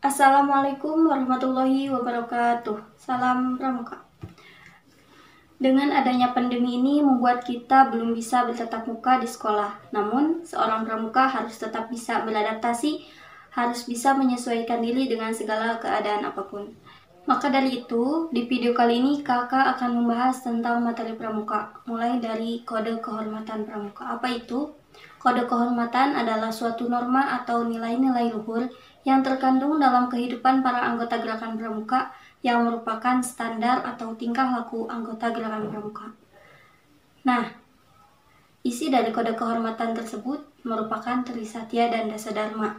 Assalamualaikum warahmatullahi wabarakatuh. Salam Pramuka. Dengan adanya pandemi ini membuat kita belum bisa bertatap muka di sekolah. Namun, seorang pramuka harus tetap bisa beradaptasi, harus bisa menyesuaikan diri dengan segala keadaan apapun. Maka dari itu, di video kali ini kakak akan membahas tentang materi pramuka, mulai dari kode kehormatan pramuka. Apa itu? Kode kehormatan adalah suatu norma atau nilai-nilai luhur yang terkandung dalam kehidupan para anggota gerakan pramuka yang merupakan standar atau tingkah laku anggota gerakan pramuka. Nah, isi dari kode kehormatan tersebut merupakan Trisatya dan Dasadharma.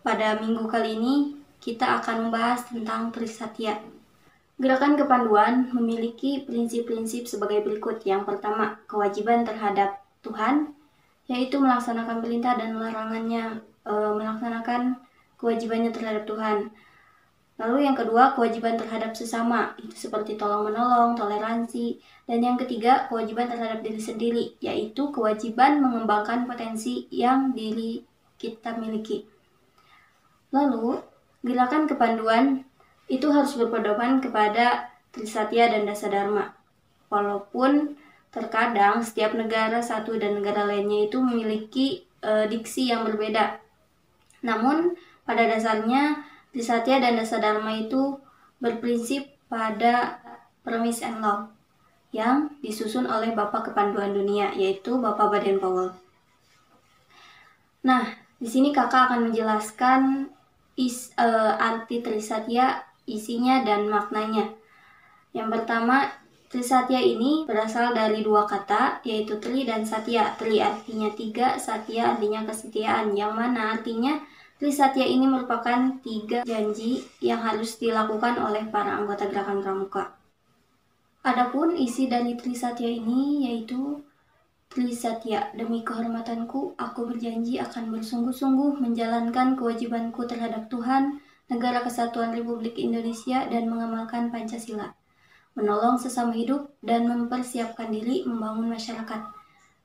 Pada minggu kali ini, kita akan membahas tentang Trisatya. Gerakan kepanduan memiliki prinsip-prinsip sebagai berikut. Yang pertama, kewajiban terhadap Tuhan, yaitu melaksanakan perintah dan larangannya, melaksanakan kewajibannya terhadap Tuhan. Lalu yang kedua, kewajiban terhadap sesama, itu seperti tolong-menolong, toleransi. Dan yang ketiga, kewajiban terhadap diri sendiri, yaitu kewajiban mengembangkan potensi yang diri kita miliki. Lalu, gerakan kepanduan itu harus berpedoman kepada Trisatya dan Dasadharma. Walaupun terkadang setiap negara satu dan negara lainnya itu memiliki diksi yang berbeda. Namun pada dasarnya Trisatya dan Dasadharma itu berprinsip pada premise and law yang disusun oleh Bapak Kepanduan Dunia, yaitu Bapak Baden-Powell. Nah, di sini kakak akan menjelaskan arti Trisatya, isinya dan maknanya. Yang pertama, Trisatya ini berasal dari dua kata, yaitu Tri dan Satya. Tri artinya tiga, Satya artinya kesetiaan, yang mana artinya Trisatya ini merupakan tiga janji yang harus dilakukan oleh para anggota gerakan pramuka. Adapun isi dari Trisatya ini yaitu Trisatya, demi kehormatanku, aku berjanji akan bersungguh-sungguh menjalankan kewajibanku terhadap Tuhan, Negara Kesatuan Republik Indonesia, dan mengamalkan Pancasila. Menolong sesama hidup, dan mempersiapkan diri membangun masyarakat,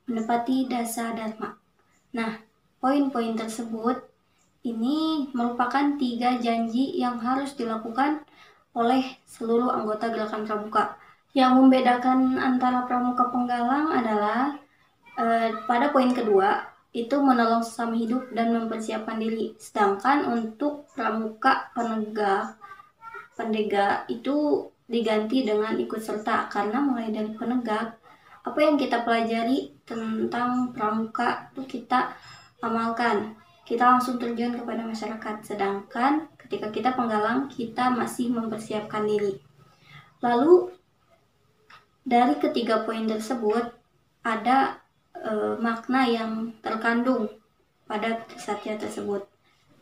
menepati Dasadharma. Nah, poin-poin tersebut ini merupakan tiga janji yang harus dilakukan oleh seluruh anggota gerakan pramuka. Yang membedakan antara pramuka penggalang adalah pada poin kedua itu menolong sesama hidup dan mempersiapkan diri. Sedangkan untuk pramuka pendega itu diganti dengan ikut serta, karena mulai dari penegak, apa yang kita pelajari tentang pramuka itu kita amalkan, kita langsung terjun kepada masyarakat. Sedangkan ketika kita penggalang, kita masih mempersiapkan diri. Lalu dari ketiga poin tersebut ada makna yang terkandung pada Trisatya tersebut.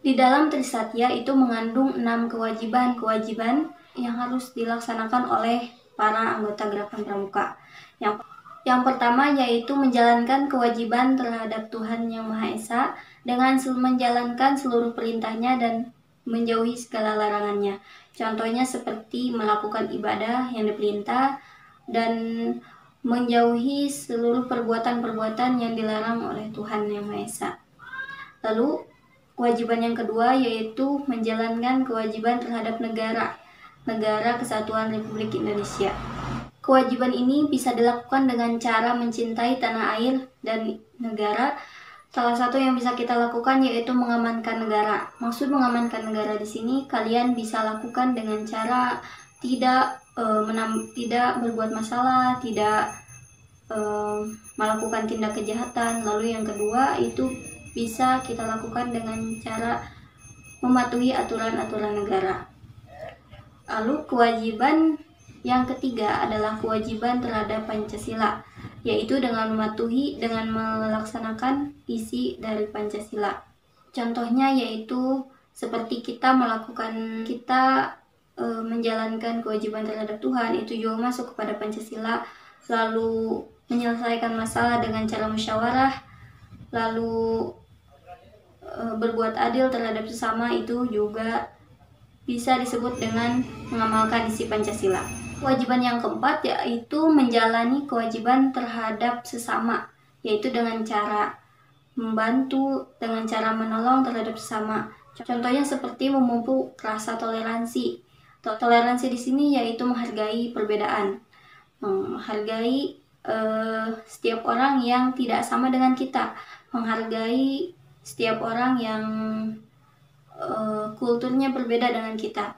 Di dalam Trisatya itu mengandung 6 kewajiban yang harus dilaksanakan oleh para anggota gerakan pramuka. Yang pertama yaitu menjalankan kewajiban terhadap Tuhan Yang Maha Esa dengan menjalankan seluruh perintahnya dan menjauhi segala larangannya. Contohnya seperti melakukan ibadah yang diperintah dan menjauhi seluruh perbuatan-perbuatan yang dilarang oleh Tuhan Yang Maha Esa. Lalu kewajiban yang kedua yaitu menjalankan kewajiban terhadap Negara Kesatuan Republik Indonesia. Kewajiban ini bisa dilakukan dengan cara mencintai tanah air dan negara. Salah satu yang bisa kita lakukan yaitu mengamankan negara. Maksud mengamankan negara di sini kalian bisa lakukan dengan cara tidak berbuat masalah, tidak melakukan tindak kejahatan. Lalu yang kedua itu bisa kita lakukan dengan cara mematuhi aturan-aturan negara. Lalu kewajiban yang ketiga adalah kewajiban terhadap Pancasila, yaitu dengan melaksanakan isi dari Pancasila. Contohnya yaitu seperti kita menjalankan kewajiban terhadap Tuhan, itu juga masuk kepada Pancasila. Lalu menyelesaikan masalah dengan cara musyawarah, lalu berbuat adil terhadap sesama, itu juga bisa disebut dengan mengamalkan isi Pancasila. Kewajiban yang keempat yaitu menjalani kewajiban terhadap sesama, yaitu dengan cara membantu, dengan cara menolong terhadap sesama. Contohnya seperti memupuk rasa toleransi. Toleransi di sini yaitu menghargai perbedaan, menghargai setiap orang yang tidak sama dengan kita, menghargai setiap orang yang kulturnya berbeda dengan kita.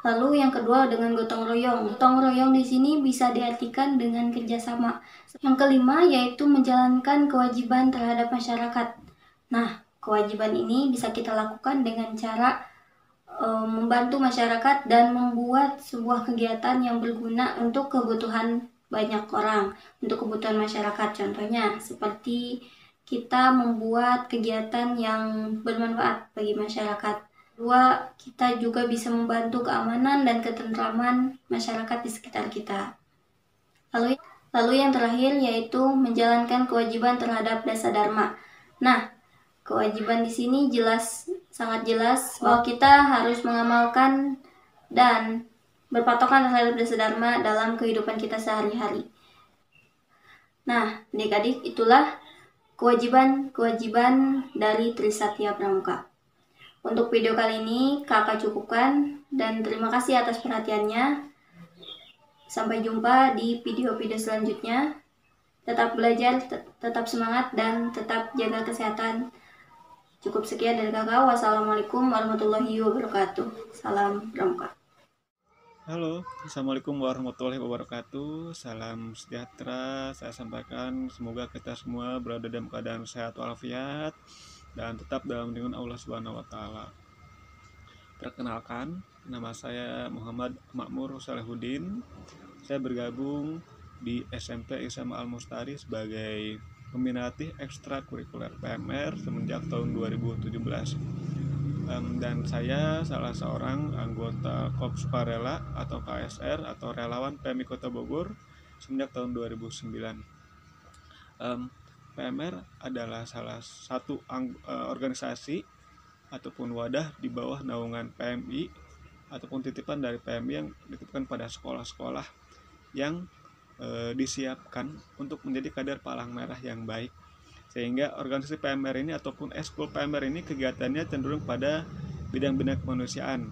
Lalu yang kedua dengan gotong royong. Gotong royong di sini bisa diartikan dengan kerjasama. Yang kelima yaitu menjalankan kewajiban terhadap masyarakat. Nah, kewajiban ini bisa kita lakukan dengan cara membantu masyarakat dan membuat sebuah kegiatan yang berguna untuk kebutuhan banyak orang, untuk kebutuhan masyarakat. Contohnya seperti kita membuat kegiatan yang bermanfaat bagi masyarakat. Kedua, kita juga bisa membantu keamanan dan ketentraman masyarakat di sekitar kita. Lalu yang terakhir yaitu menjalankan kewajiban terhadap dasa dharma. Nah, kewajiban di sini sangat jelas bahwa kita harus mengamalkan dan berpatokan terhadap dasa dharma dalam kehidupan kita sehari-hari. Nah, adik-adik, itulah kewajiban-kewajiban dari Trisatya Pramuka. Untuk video kali ini kakak cukupkan dan terima kasih atas perhatiannya. Sampai jumpa di video-video selanjutnya. Tetap belajar, tetap semangat, dan tetap jaga kesehatan. Cukup sekian dari kakak. Wassalamualaikum warahmatullahi wabarakatuh. Salam Pramuka. Halo, Assalamualaikum warahmatullahi wabarakatuh. Salam sejahtera. Saya sampaikan semoga kita semua berada dalam keadaan sehat walafiat dan tetap dalam lindungan Allah Subhanahu wa taala. Perkenalkan, nama saya Muhammad Makmur Salehudin. Saya bergabung di SMP Islam Al-Mustari sebagai pembina latih ekstrakurikuler PMR semenjak tahun 2017. Dan saya salah seorang anggota Korps Sukarela atau KSR atau relawan PMI Kota Bogor semenjak tahun 2009. PMR adalah salah satu organisasi ataupun wadah di bawah naungan PMI ataupun titipan dari PMI yang dititipkan pada sekolah-sekolah yang disiapkan untuk menjadi kader palang merah yang baik. Sehingga organisasi PMR ini ataupun eskul PMR ini kegiatannya cenderung pada bidang-bidang kemanusiaan.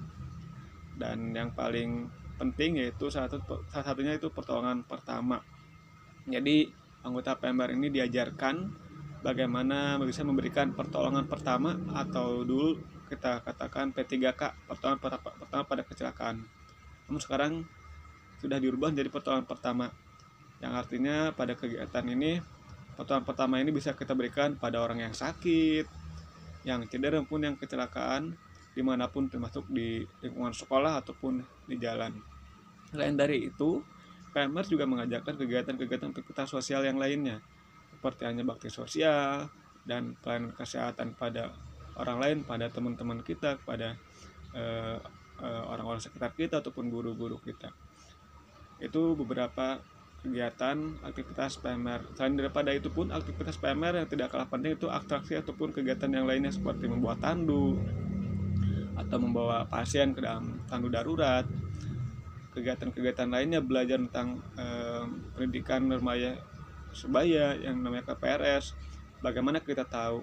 Dan yang paling penting yaitu salah satunya itu pertolongan pertama. Jadi anggota PMR ini diajarkan bagaimana bisa memberikan pertolongan pertama atau dulu kita katakan P3K, pertolongan pertama pada kecelakaan. Namun sekarang sudah dirubah menjadi pertolongan pertama, yang artinya pada kegiatan ini pertolongan pertama ini bisa kita berikan pada orang yang sakit, yang cedera maupun yang kecelakaan dimanapun, termasuk di lingkungan sekolah ataupun di jalan. Selain dari itu, PMR juga mengajarkan kegiatan-kegiatan aktivitas sosial yang lainnya, seperti hanya bakti sosial dan pelayanan kesehatan pada orang lain, pada teman-teman kita, pada orang-orang sekitar kita ataupun guru-guru kita. Itu beberapa kegiatan aktivitas PMR. Selain daripada itu pun, aktivitas PMR yang tidak kalah penting itu atraksi ataupun kegiatan yang lainnya seperti membuat tandu atau membawa pasien ke dalam tandu darurat. Kegiatan-kegiatan lainnya belajar tentang pendidikan remaja sebaya yang namanya KPRS. Bagaimana kita tahu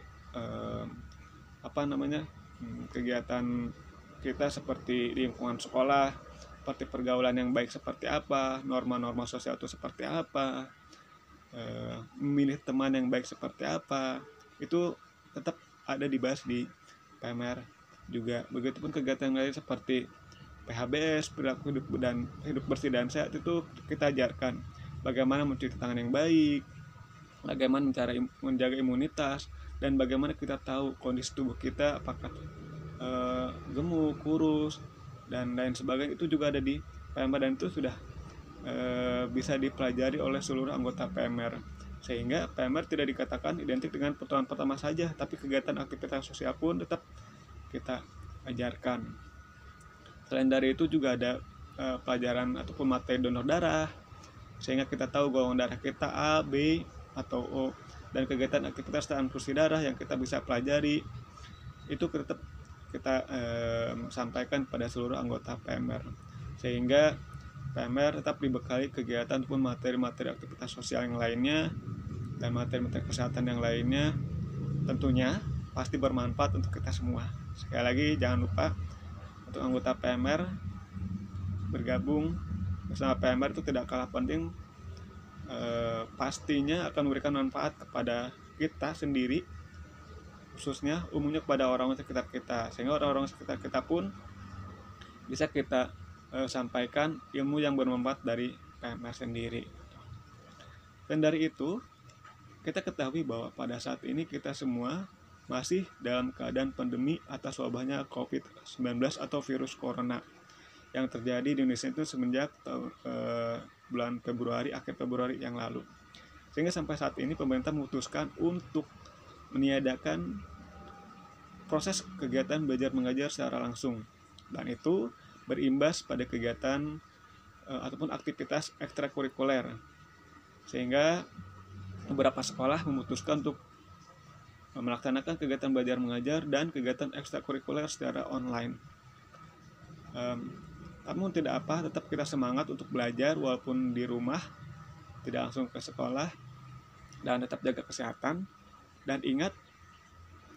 kegiatan kita seperti di lingkungan sekolah, seperti pergaulan yang baik seperti apa, norma-norma sosial itu seperti apa, memilih teman yang baik seperti apa, itu tetap ada dibahas di PMR juga. Begitupun kegiatan lain seperti PHBS, perilaku hidup bersih dan sehat, itu kita ajarkan bagaimana mencuci tangan yang baik, bagaimana cara menjaga imunitas, dan bagaimana kita tahu kondisi tubuh kita apakah gemuk, kurus, dan lain sebagainya. Itu juga ada di PMR dan itu sudah bisa dipelajari oleh seluruh anggota PMR, sehingga PMR tidak dikatakan identik dengan pertolongan pertama saja, tapi kegiatan aktivitas sosial pun tetap kita ajarkan. Selain dari itu juga ada pelajaran ataupun materi donor darah, sehingga kita tahu golongan darah kita A, B, atau O, dan kegiatan aktivitas transfusi darah yang kita bisa pelajari itu tetap kita sampaikan pada seluruh anggota PMR, sehingga PMR tetap dibekali kegiatan ataupun materi-materi aktivitas sosial yang lainnya dan materi-materi kesehatan yang lainnya, tentunya pasti bermanfaat untuk kita semua. Sekali lagi jangan lupa untuk anggota PMR bergabung bersama PMR itu tidak kalah penting, pastinya akan memberikan manfaat kepada kita sendiri, khususnya umumnya kepada orang-orang sekitar kita, sehingga orang-orang sekitar kita pun bisa kita sampaikan ilmu yang bermanfaat dari PMR sendiri. Dan dari itu kita ketahui bahwa pada saat ini kita semua masih dalam keadaan pandemi atas wabahnya COVID-19 atau virus corona yang terjadi di Indonesia itu semenjak bulan Februari, akhir Februari yang lalu. Sehingga sampai saat ini pemerintah memutuskan untuk meniadakan proses kegiatan belajar mengajar secara langsung, dan itu berimbas pada kegiatan ataupun aktivitas ekstrakurikuler, sehingga beberapa sekolah memutuskan untuk melaksanakan kegiatan belajar mengajar dan kegiatan ekstrakurikuler secara online. Namun tidak apa, tetap kita semangat untuk belajar walaupun di rumah, tidak langsung ke sekolah, dan tetap jaga kesehatan. Dan ingat,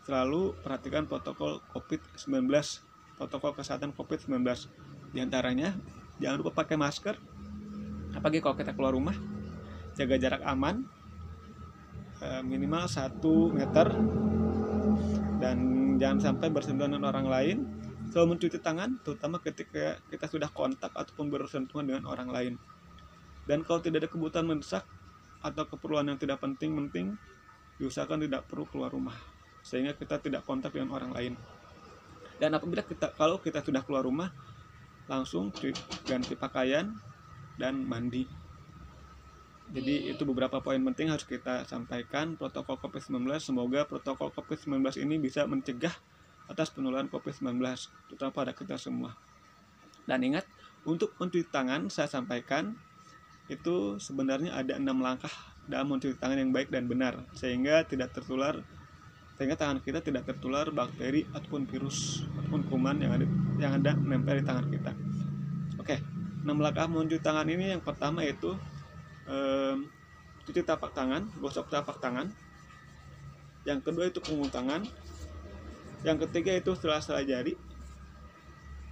selalu perhatikan protokol COVID-19, protokol kesehatan COVID-19. Di antaranya, jangan lupa pakai masker, apalagi kalau kita keluar rumah, jaga jarak aman, minimal 1 meter, dan jangan sampai bersentuhan dengan orang lain. Selalu mencuci tangan, terutama ketika kita sudah kontak ataupun bersentuhan dengan orang lain. Dan kalau tidak ada kebutuhan mendesak atau keperluan yang tidak penting, diusahakan tidak perlu keluar rumah, sehingga kita tidak kontak dengan orang lain. Dan apabila kalau kita sudah keluar rumah, langsung ganti pakaian dan mandi. Jadi itu beberapa poin penting harus kita sampaikan protokol COVID-19. Semoga protokol COVID-19 ini bisa mencegah atas penularan COVID-19, terutama pada kita semua. Dan ingat, untuk mencuci tangan saya sampaikan itu sebenarnya ada 6 langkah dalam mencuci tangan yang baik dan benar, sehingga tangan kita tidak tertular bakteri ataupun virus ataupun kuman yang ada menempel di tangan kita. Oke, 6 langkah mencuci tangan ini, yang pertama yaitu cuci tapak tangan, gosok tapak tangan. Yang kedua itu punggung tangan. Yang ketiga itu sela-sela jari,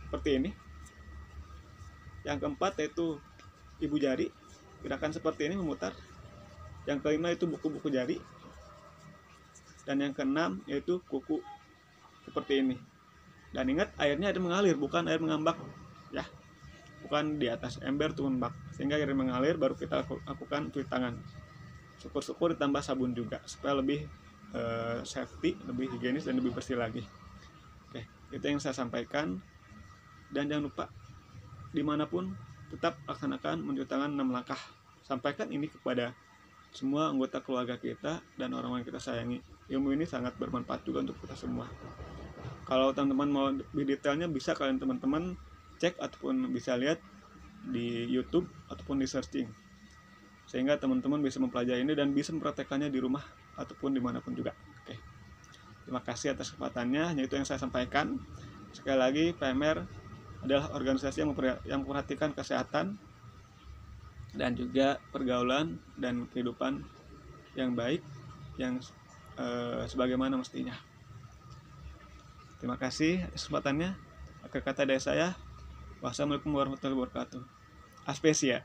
seperti ini. Yang keempat yaitu ibu jari, gerakan seperti ini memutar. Yang kelima itu buku-buku jari. Dan yang keenam yaitu kuku, seperti ini. Dan ingat, airnya ada mengalir, bukan air mengambang, ya, bukan di atas ember turun bak, sehingga air mengalir baru kita lakukan cuci tangan. Syukur-syukur ditambah sabun juga supaya lebih safety, lebih higienis dan lebih bersih lagi. Oke, itu yang saya sampaikan. Dan jangan lupa, dimanapun tetap laksanakan mencuci tangan 6 langkah. Sampaikan ini kepada semua anggota keluarga kita dan orang-orang yang kita sayangi. Ilmu ini sangat bermanfaat juga untuk kita semua. Kalau teman-teman mau lebih detailnya, bisa kalian teman-teman cek ataupun bisa lihat di YouTube ataupun di searching, sehingga teman-teman bisa mempelajari ini dan bisa mempraktekannya di rumah ataupun dimanapun juga. Oke, terima kasih atas kesempatannya. Yaitu yang saya sampaikan. Sekali lagi, PMR adalah organisasi yang memperhatikan kesehatan dan juga pergaulan dan kehidupan yang baik, yang sebagaimana mestinya. Terima kasih atas kesempatannya. Akhir kata dari saya, wassalamualaikum warahmatullahi wabarakatuh. Aspesia.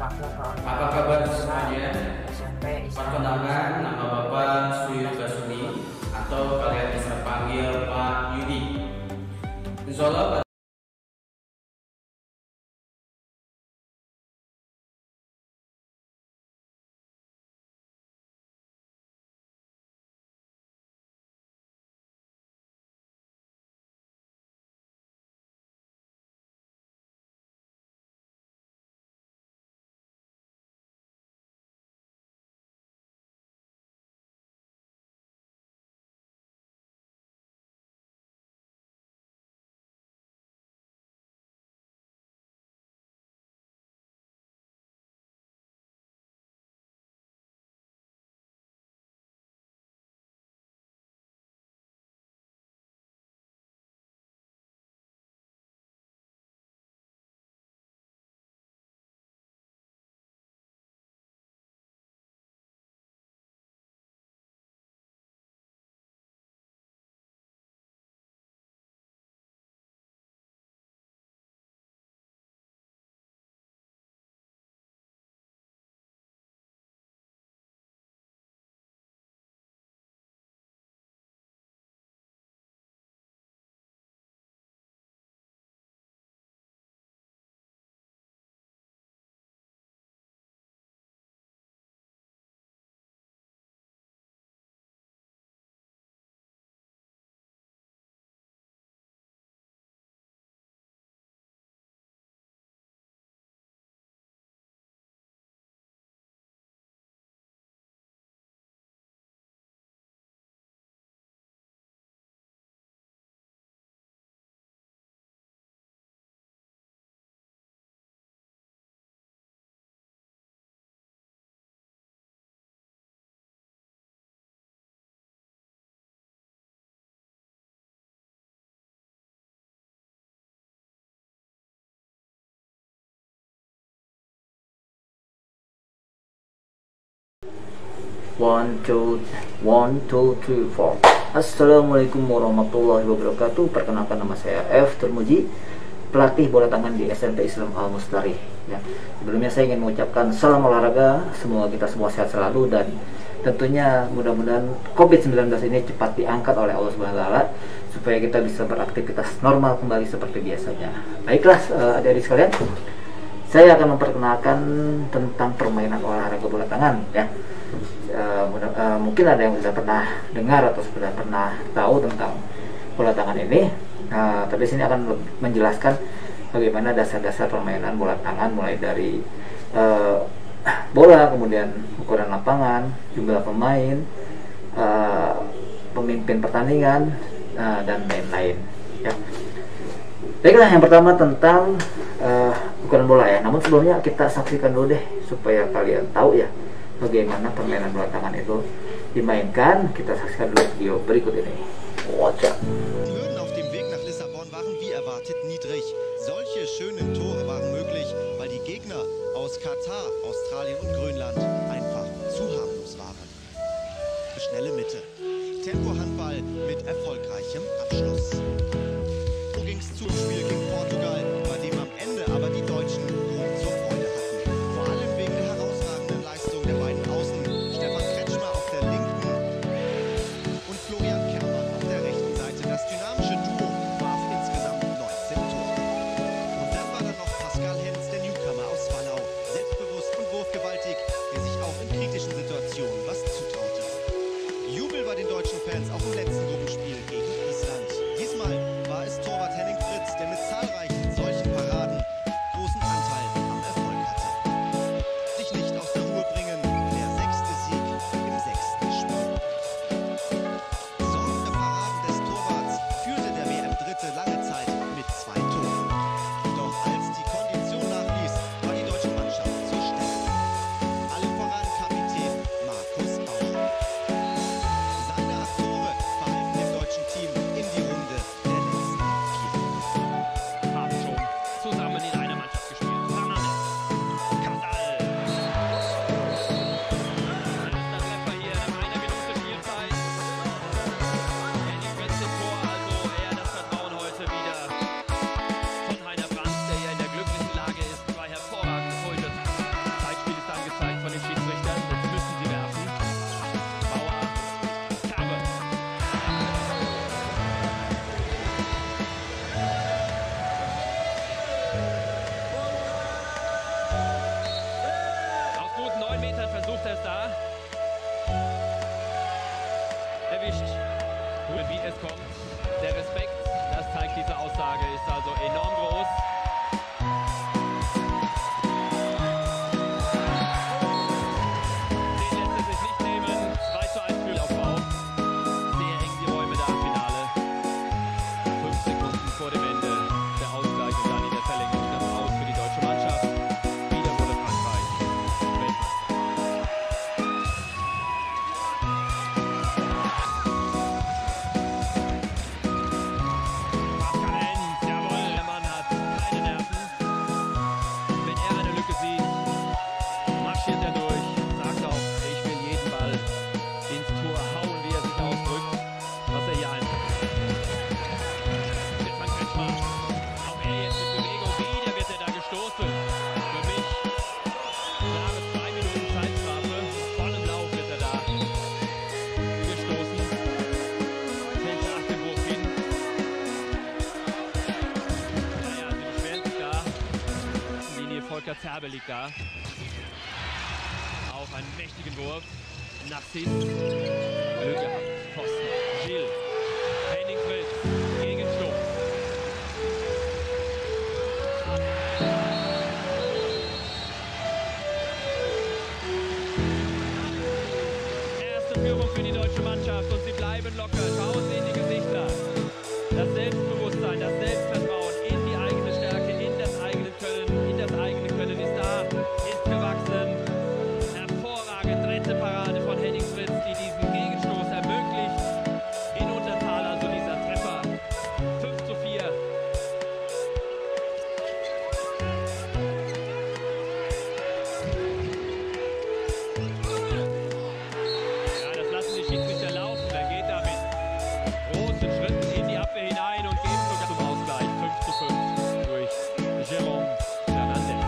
Apa kabar semuanya? Perkenalkan, nama Bapak Suyoga Basuni atau kalian bisa panggil Pak Yudi. Insyaallah One, two, three, four. Assalamualaikum warahmatullahi wabarakatuh. Perkenalkan, nama saya F. Termuji, pelatih bola tangan di SMP Islam Al Mustari. Ya. Sebelumnya saya ingin mengucapkan salam olahraga. Semoga kita semua sehat selalu dan tentunya mudah-mudahan COVID-19 ini cepat diangkat oleh Allah Subhanahu wa taala supaya kita bisa beraktivitas normal kembali seperti biasanya. Baiklah, adik-adik sekalian, saya akan memperkenalkan tentang permainan olahraga bola tangan ya. Mungkin ada yang sudah pernah dengar atau sudah pernah tahu tentang bola tangan ini, tapi sini akan menjelaskan bagaimana dasar-dasar permainan bola tangan, mulai dari bola, kemudian ukuran lapangan, jumlah pemain, pemimpin pertandingan, dan lain-lain ya. Baiklah, yang pertama tentang ukuran bola ya. Namun sebelumnya kita saksikan dulu deh supaya kalian tahu ya bagaimana permainan bola tangan itu dimainkan. Kita saksikan dulu video berikut ini. Wajah. Die Hürden auf dem Weg nach Lissabon waren wie erwartet niedrig. Solche schönen Tore waren möglich, weil die Gegner aus Katar, Australien und Grönland einfach zu harmlos waren. Schnelle Mitte. Tempo-Handball mit erfolgreichem Abschluss. So ging's zum Spiel gegen Portugal, bei dem am Ende aber die Deutschen Grund zur Freude hatten. Vor allem wegen der herausragenden Leistung der beiden Außen, Stefan Kretschmer auf der linken und Florian Kempmann auf der rechten Seite. Das dynamische Duo warf insgesamt 19 Tore. Und dann war da noch Pascal Hens, der Newcomer aus Wallau, selbstbewusst und wurfgewaltig, der sich auch in kritischen Situationen was zutraute. Jubel bei den deutschen Fans auch im letzten Gruppenspiel gegen Island. Diesmal war es Torwart Henning Fritz, der mit zahlreichen Terbelika. Auch einen mächtigen Wurf. Narciss. Glück gehabt. Pfosten. Gil. Henning Fritz. Gegenstoß. Erste Führung für die deutsche Mannschaft und sie bleiben locker. Schauen Sie in die Gesichter. Das Selbstbewusstsein, das Selbstvertrauen in die eigene Stärke, in das eigene Können ist da, ist gewachsen. Hervorragend, dritte Parade von Henning Fritz, die diesen Gegenstoß ermöglicht. In Untertal also dieser Treffer. 5:4. Ja, das lassen die Schiedsrichter laufen. Der geht da mit großen Schritten in die Abwehr hinein und geht sogar zum Ausgleich. 5:5 durch Jerome Fernandez.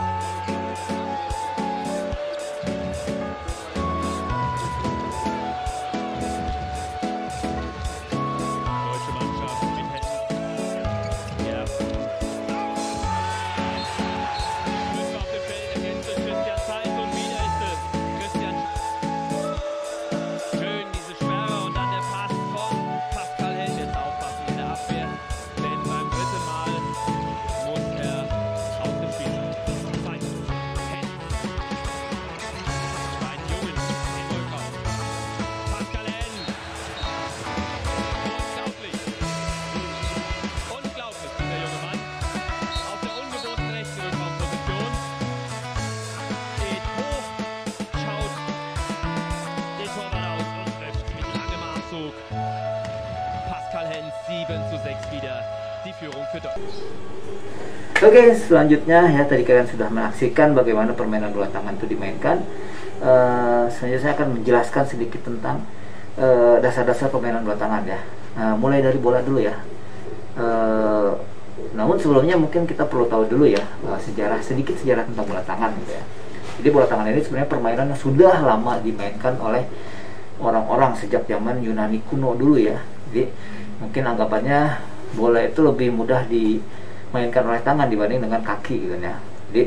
Deutsche Mannschaft mit Händen. Ja. Glück auf dem Feld, ergänzt durch Christian Zeiss und wieder ist es Christian. Schön diese Sperre und dann der Pass von Pascal Held. Jetzt aufpassen in der Abwehr, denn beim dritten Mal muss er aus dem Spiel. Zeiss, Held. Die beiden Jungen im Rückraum. Pascal Held. Unglaublich, dieser junge Mann. Auf der ungewohnten rechten Rückraumposition. Steht hoch, schaut den Torwart aus und trifft mit langem Armzug. Pascal Hens, 7:6 wieder die Führung für Deutschland. Oke, selanjutnya ya tadi kalian sudah menyaksikan bagaimana permainan bola tangan itu dimainkan. Selanjutnya saya akan menjelaskan sedikit tentang dasar-dasar permainan bola tangan ya. Mulai dari bola dulu ya. Namun sebelumnya mungkin kita perlu tahu dulu ya sedikit sejarah tentang bola tangan gitu ya. Jadi bola tangan ini sebenarnya permainan yang sudah lama dimainkan oleh orang-orang sejak zaman Yunani kuno dulu ya. Jadi mungkin anggapannya bola itu lebih mudah dimainkan oleh tangan dibanding dengan kaki gitu ya. Jadi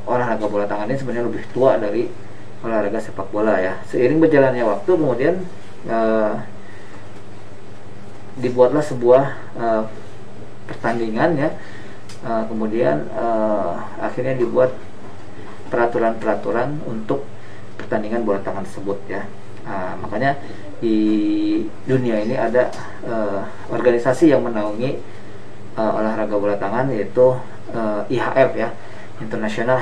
olahraga bola tangan ini sebenarnya lebih tua dari olahraga sepak bola ya. Seiring berjalannya waktu kemudian dibuatlah sebuah pertandingan ya. Kemudian akhirnya dibuat peraturan-peraturan untuk pertandingan bola tangan tersebut ya. Makanya di dunia ini ada organisasi yang menaungi olahraga bola tangan, yaitu IHF ya, International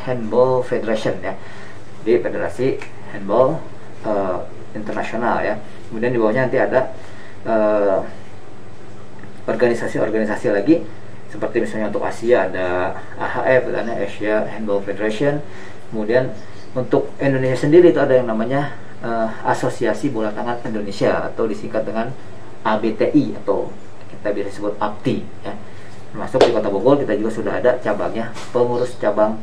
Handball Federation ya. Jadi Federasi Handball Internasional ya. Kemudian di bawahnya nanti ada organisasi-organisasi lagi, seperti misalnya untuk Asia ada AHF, ada Asia Handball Federation. Kemudian untuk Indonesia sendiri itu ada yang namanya Asosiasi Bola Tangan Indonesia, atau disingkat dengan ABTI, atau kita biasa sebut ABTI ya. Termasuk di Kota Bogor kita juga sudah ada cabangnya, pengurus cabang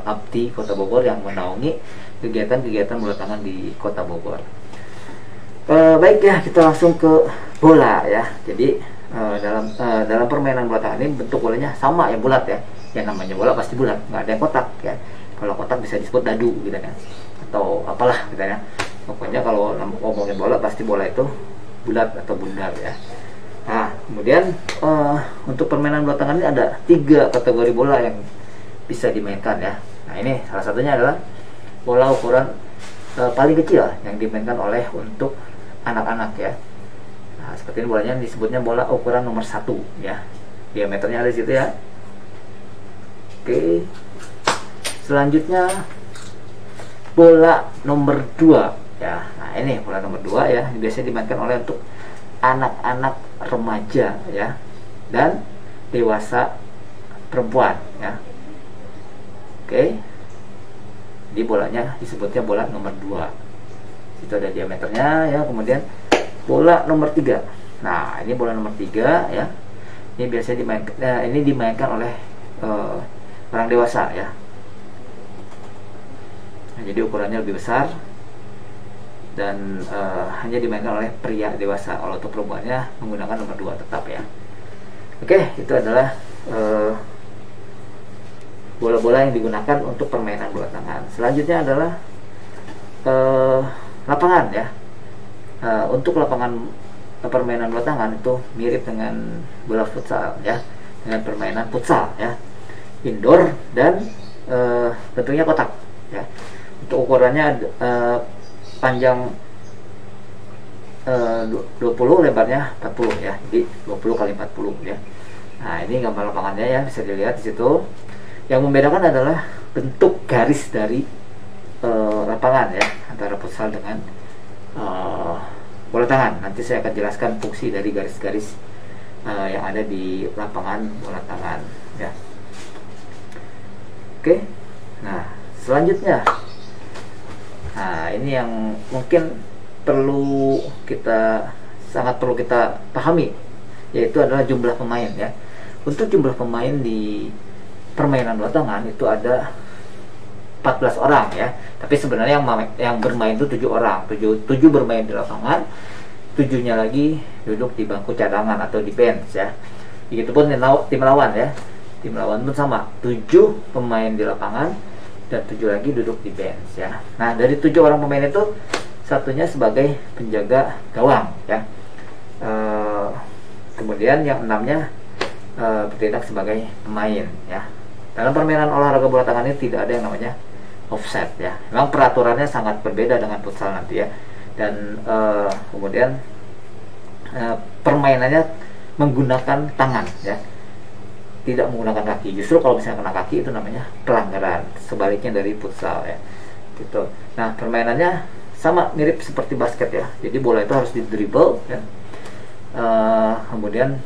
ABTI Kota Bogor yang menaungi kegiatan-kegiatan bola tangan di Kota Bogor. Baik ya, kita langsung ke bola ya. Jadi dalam permainan bola tangan ini bentuk bolanya sama ya, bulat ya. Yang namanya bola pasti bulat, nggak ada yang kotak ya. Kalau kotak bisa disebut dadu gitu kan, atau apalah gitu ya. Pokoknya kalau ngomongin bola pasti bola itu bulat atau bundar ya. Nah, kemudian untuk permainan bola tangan ini ada 3 kategori bola yang bisa dimainkan ya. Nah, ini salah satunya adalah bola ukuran paling kecil yang dimainkan oleh untuk anak-anak ya. Nah, seperti ini bolanya disebutnya bola ukuran nomor 1 ya. Diameternya ada di situ ya. Oke. Selanjutnya bola nomor 2 ya. Nah, ini bola nomor 2 ya, biasanya dimainkan oleh untuk anak-anak remaja ya, dan dewasa perempuan ya. Oke. Di bolanya disebutnya bola nomor 2. Itu ada diameternya ya. Kemudian bola nomor 3. Nah, ini bola nomor 3 ya. Ini biasanya dimainkan oleh orang dewasa ya. Nah, jadi ukurannya lebih besar dan hanya dimainkan oleh pria dewasa. Kalau untuk perempuannya menggunakan nomor 2 tetap ya. Oke, itu adalah bola-bola yang digunakan untuk permainan bola tangan. Selanjutnya adalah lapangan ya. Untuk lapangan permainan bola tangan itu mirip dengan bola futsal ya, dengan permainan futsal ya, indoor dan bentuknya kotak ya. Untuk ukurannya panjang 20, lebarnya 40 ya, jadi 20 kali 40 ya. Nah, ini gambar lapangannya ya, bisa dilihat di situ. Yang membedakan adalah bentuk garis dari lapangan ya, antara futsal dengan bola tangan. Nanti saya akan jelaskan fungsi dari garis-garis yang ada di lapangan bola tangan ya. Oke, nah selanjutnya, nah ini yang mungkin sangat perlu kita pahami, yaitu adalah jumlah pemain ya. Untuk jumlah pemain di permainan bola tangan itu ada 14 orang ya, tapi sebenarnya yang bermain itu 7 orang, 7 bermain di lapangan, 7-nya lagi duduk di bangku cadangan atau di bench ya. Begitupun tim lawan ya, tim lawan pun sama, 7 pemain di lapangan dan 7 lagi duduk di bench ya. Nah, dari 7 orang pemain itu satunya sebagai penjaga gawang ya, kemudian yang 6-nya bertindak sebagai pemain ya. Dalam permainan olahraga bola tangan ini tidak ada yang namanya offset ya. Memang peraturannya sangat berbeda dengan futsal nanti ya. Dan kemudian permainannya menggunakan tangan ya, tidak menggunakan kaki. Justru kalau misalnya kena kaki itu namanya pelanggaran, sebaliknya dari futsal ya gitu. Nah, permainannya sama, mirip seperti basket ya. Jadi bola itu harus di dribble ya, kemudian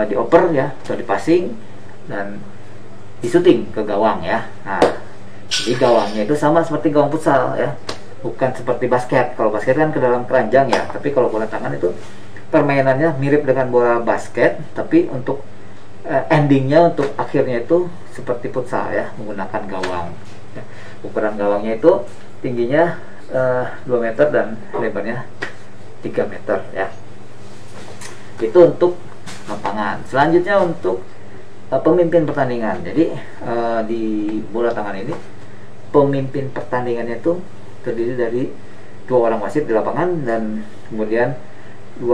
dioper ya, atau dipassing dan disuting ke gawang ya. Nah, jadi gawangnya itu sama seperti gawang futsal ya, bukan seperti basket. Kalau basket kan ke dalam keranjang ya, tapi kalau bola tangan itu permainannya mirip dengan bola basket, tapi untuk endingnya, untuk akhirnya itu seperti futsal ya, menggunakan gawang ya. Ukuran gawangnya itu tingginya 2 meter dan lebarnya 3 meter ya. Itu untuk lapangan. Selanjutnya untuk pemimpin pertandingan. Jadi di bola tangan ini pemimpin pertandingannya itu terdiri dari 2 orang wasit di lapangan dan kemudian 2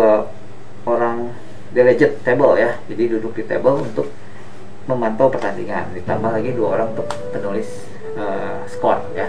orang delegate table ya. Jadi duduk di table untuk memantau pertandingan. Ditambah lagi 2 orang untuk penulis skor ya.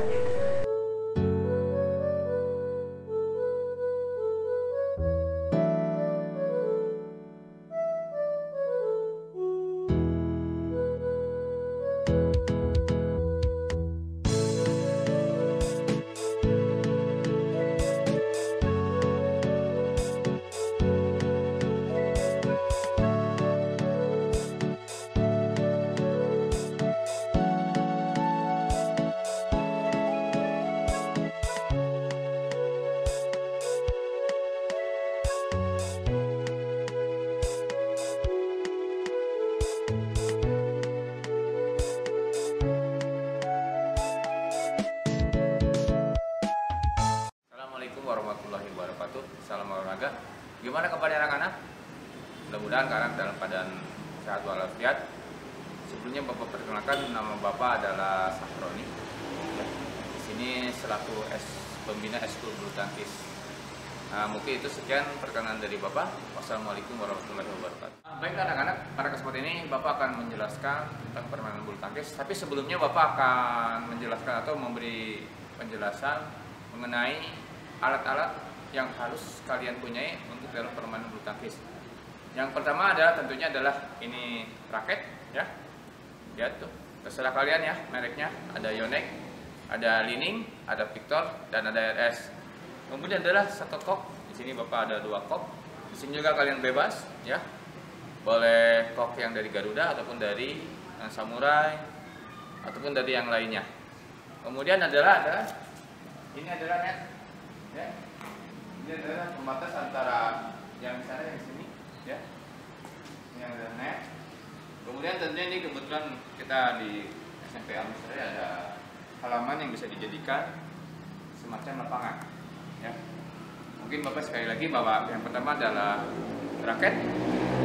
Warahmatullahi wabarakatuh. Salam olahraga. Gimana kabar anak-anak? Mudah-mudahan kalian dalam keadaan sehat walafiat. Sebelumnya Bapak perkenalkan, nama Bapak adalah Sahroni. Di sini selaku pembina Eskul Bulu Tangkis. Nah, mungkin itu sekian perkenalan dari Bapak. Wassalamualaikum warahmatullahi wabarakatuh. Baik anak-anak, pada kesempatan ini Bapak akan menjelaskan tentang permainan bulu tangkis. Tapi sebelumnya Bapak akan menjelaskan atau memberi penjelasan mengenai alat-alat yang harus kalian punyai untuk dalam permainan bulu tangkis. Yang pertama tentunya adalah ini raket ya. Lihat tuh, terserah kalian ya mereknya. Ada Yonex, ada Li-Ning, ada Victor dan ada RS. Kemudian adalah satu kok. Di sini Bapak ada 2 kok. Di sini juga kalian bebas ya. Boleh kok yang dari Garuda ataupun dari Samurai ataupun dari yang lainnya. Kemudian adalah ini adalah net. Ya. Ini adalah pembatas antara yang sana yang sini ya. Ini yang ada net. Kemudian tentunya ini kebetulan kita di SMP Al-Mustari ada halaman yang bisa dijadikan semacam lapangan ya. Mungkin Bapak sekali lagi bahwa yang pertama adalah raket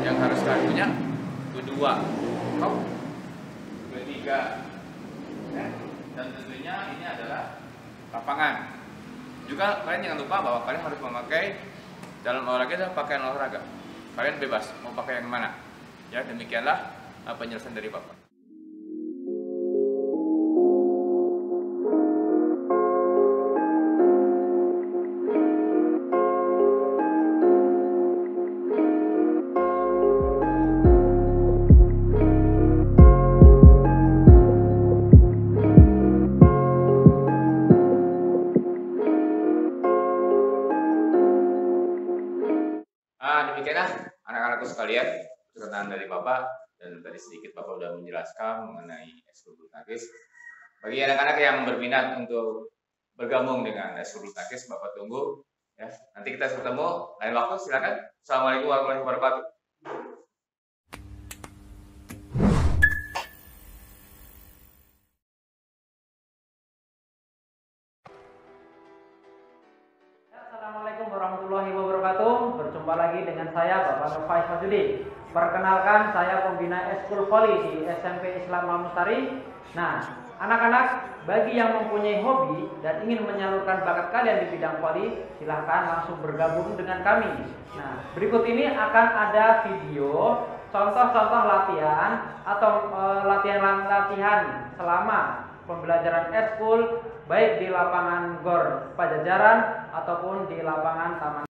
yang harus kalian punya, kedua kok, ini 3. Ya. Dan tentunya ini adalah lapangan. Juga kalian jangan lupa bahwa kalian harus memakai dalam olahraga adalah pakaian olahraga. Kalian bebas mau pakai yang mana. Ya, demikianlah penjelasan dari Bapak. Demikianlah anak-anakku sekalian, perkataan dari Bapak, dan tadi sedikit Bapak sudah menjelaskan mengenai Eskul Bulu Tangkis. Bagi anak-anak yang berminat untuk bergabung dengan Eskul Bulu Tangkis, Bapak tunggu. Ya, nanti kita bertemu lain waktu. Silakan. Assalamualaikum warahmatullahi wabarakatuh. Assalamualaikum warahmatullahi wabarakatuh. Berjumpa lagi dengan saya Bapak Nufais Masudi. Perkenalkan, saya pembina Eskul Voli di SMP Islam Al Mustari. Nah, anak-anak, bagi yang mempunyai hobi dan ingin menyalurkan bakat kalian di bidang voli, silahkan langsung bergabung dengan kami. Nah, berikut ini akan ada video contoh-contoh latihan atau latihan selama pembelajaran eskul, baik di lapangan GOR Pajajaran ataupun di lapangan Taman.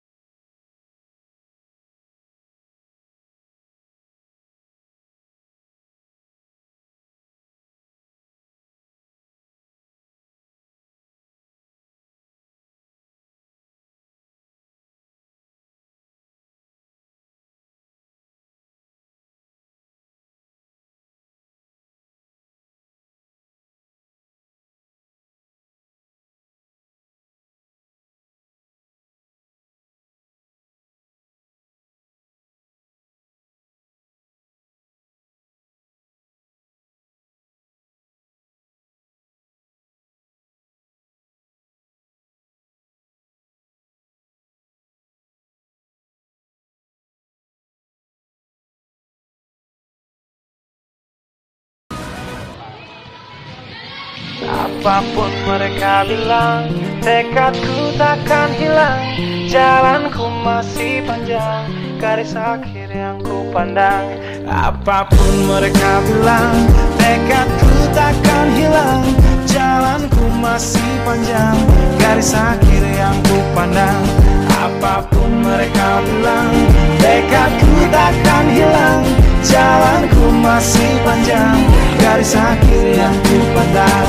Apapun mereka bilang, tekadku takkan hilang. Jalanku masih panjang, garis akhir yang ku pandang. Apapun mereka bilang, tekadku takkan hilang. Jalanku masih panjang, garis akhir yang ku pandang. Apapun mereka bilang, tekadku takkan hilang. Jalanku masih panjang, garis akhir yang ku pandang.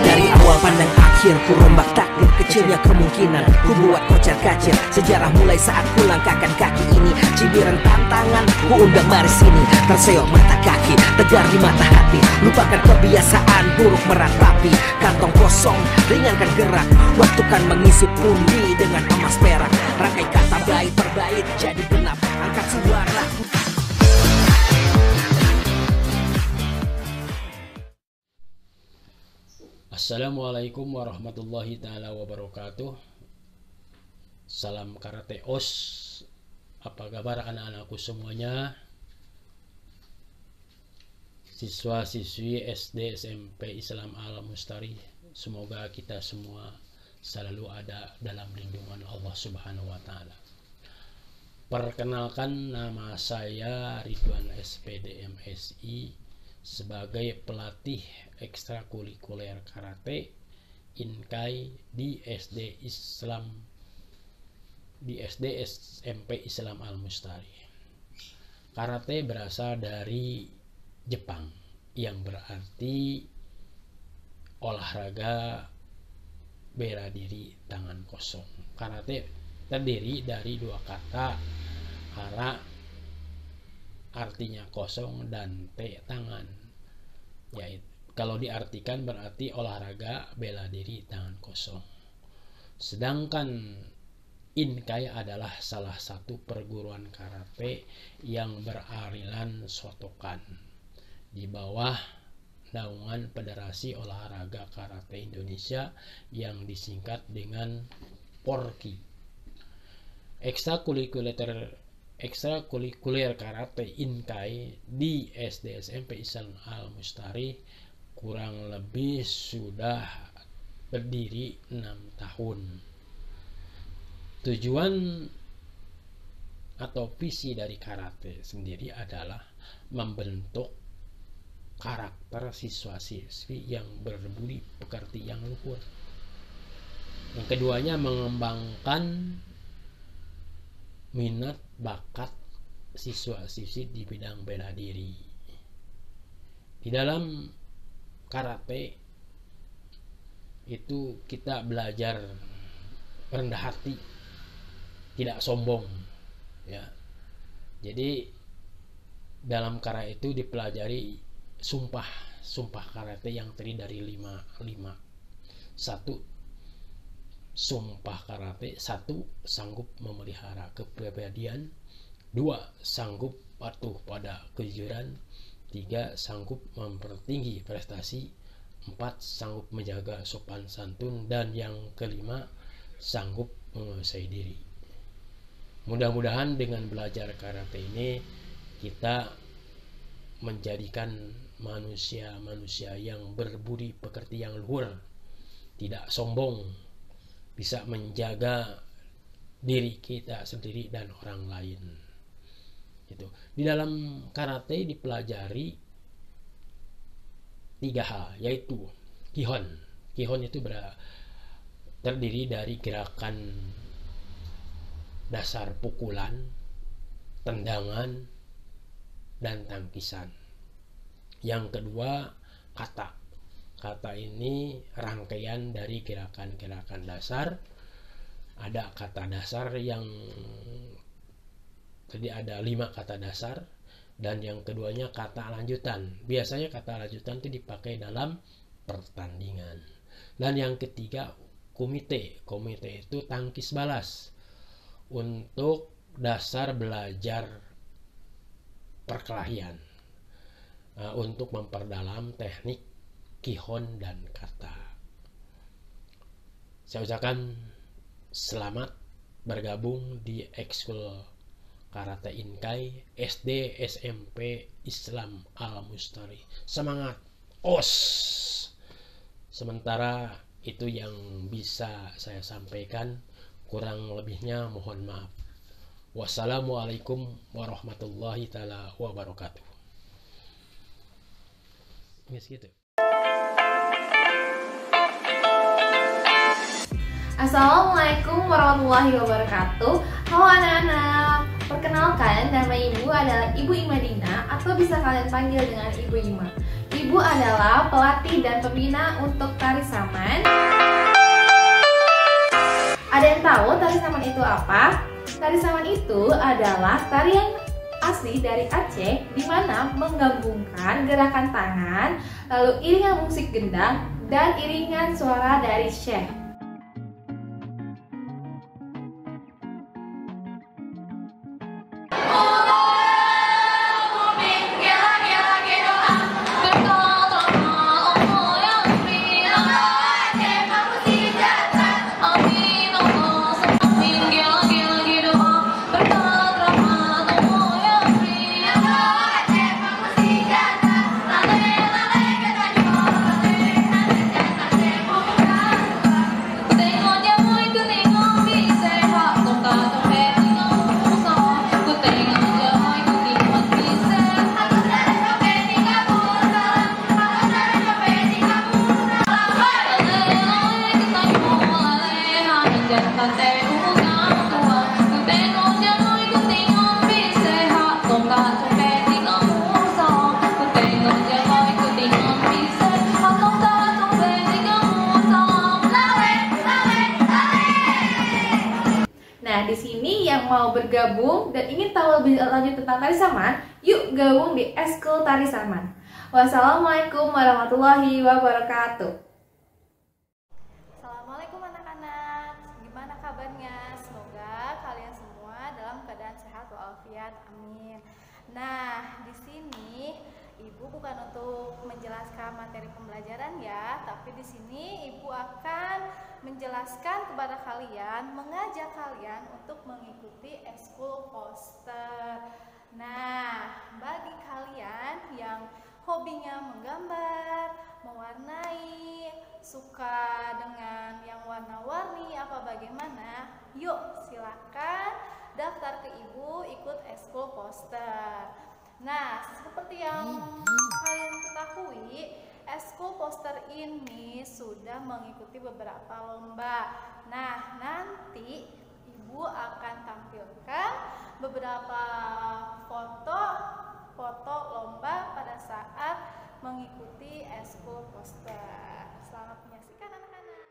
Dari awal pandang akhir, ku rombak takdir, kecilnya kemungkinan ku buat kocar kacir. Sejarah mulai saat ku langkahkan kaki ini. Cibiran tantangan, ku undang mari sini. Terseok mata kaki, tegar di mata hati. Lupakan kebiasaan buruk meratapi. Kantong kosong, ringankan gerak. Waktu kan mengisi pundi dengan emas perak. Rangkai kata bait per bait jadi genap. Angkat suara. Assalamualaikum warahmatullahi ta'ala wabarakatuh. Salam Karate Os. Apa kabar anak-anakku semuanya? Siswa-siswi SD SMP Islam Al Mustari, semoga kita semua selalu ada dalam lindungan Allah Subhanahu wa Ta'ala. Perkenalkan, nama saya Ridwan SPD MSI sebagai pelatih ekstrakurikuler karate Inkai di SD SMP Islam Al Mustari. Karate berasal dari Jepang yang berarti olahraga bela diri tangan kosong. Karate terdiri dari dua kata, hara artinya kosong dan te tangan. Yaitu kalau diartikan berarti olahraga bela diri tangan kosong. Sedangkan Inkai adalah salah satu perguruan karate yang beraliran Shotokan di bawah naungan Federasi Olahraga Karate Indonesia yang disingkat dengan PORKI. Ekstrakurikuler ekstrakurikuler karate Inkai di SD SMP Islam Al Mustari kurang lebih sudah berdiri 6 tahun. Tujuan atau visi dari karate sendiri adalah membentuk karakter siswa-siswi yang berbudi pekerti yang luhur. Yang keduanya mengembangkan minat bakat siswa-siswi di bidang bela diri. Di dalam karate itu kita belajar rendah hati, tidak sombong, ya. Jadi dalam karate itu dipelajari sumpah karate yang terdiri dari 5. 1. Sumpah karate. 1. Sanggup memelihara kepribadian. 2. Sanggup patuh pada kejujuran. 3. Sanggup mempertinggi prestasi. 4. Sanggup menjaga sopan santun. Dan yang kelima, sanggup menguasai diri. Mudah-mudahan dengan belajar karate ini kita menjadikan manusia-manusia yang berbudi pekerti yang luhur, tidak sombong, bisa menjaga diri kita sendiri dan orang lain. Itu. Di dalam karate dipelajari 3 hal, yaitu Kihon. Kihon itu terdiri dari gerakan dasar pukulan, tendangan, dan tangkisan. Yang kedua, kata. Kata ini rangkaian dari gerakan-gerakan dasar. Ada kata dasar yang tadi ada 5 kata dasar, dan yang keduanya kata lanjutan. Biasanya kata lanjutan itu dipakai dalam pertandingan. Dan yang ketiga, komite. Komite itu tangkis balas untuk dasar belajar perkelahian, untuk memperdalam teknik Kihon dan kata. Saya ucapkan selamat bergabung di Ekskul Karate Inkai SD SMP Islam Al Mustari. Semangat OS. Sementara itu yang bisa saya sampaikan, kurang lebihnya mohon maaf. Wassalamualaikum warahmatullahi taala wabarakatuh. Gitu. Assalamualaikum warahmatullahi wabarakatuh. Halo anak-anak, perkenalkan nama ibu adalah Ibu Imadina atau bisa kalian panggil dengan Ibu Ima. Ibu adalah pelatih dan pembina untuk tari saman. Ada yang tahu tari saman itu apa? Tari saman itu adalah tarian asli dari Aceh, di mana menggabungkan gerakan tangan, lalu iringan musik gendang, dan iringan suara dari syekh. Nah, di sini yang mau bergabung dan ingin tahu lebih lanjut tentang tari saman, yuk gabung di Ekskul Tari Saman. Wassalamualaikum warahmatullahi wabarakatuh. Assalamualaikum anak-anak, gimana kabarnya? Semoga kalian semua dalam keadaan sehat walafiat, amin. Nah, di sini Ibu Ibu bukan untuk menjelaskan materi pembelajaran ya, tapi di sini Ibu akan menjelaskan kepada kalian, mengajak kalian untuk mengikuti ekskul poster. Nah, bagi kalian yang hobinya menggambar, mewarnai, suka dengan yang warna-warni apa bagaimana, yuk silakan daftar ke Ibu ikut ekskul poster. Nah, seperti yang kalian ketahui, ekskul poster ini sudah mengikuti beberapa lomba. Nah, nanti Ibu akan tampilkan beberapa foto lomba pada saat mengikuti ekskul poster. Selamat menyaksikan anak-anak.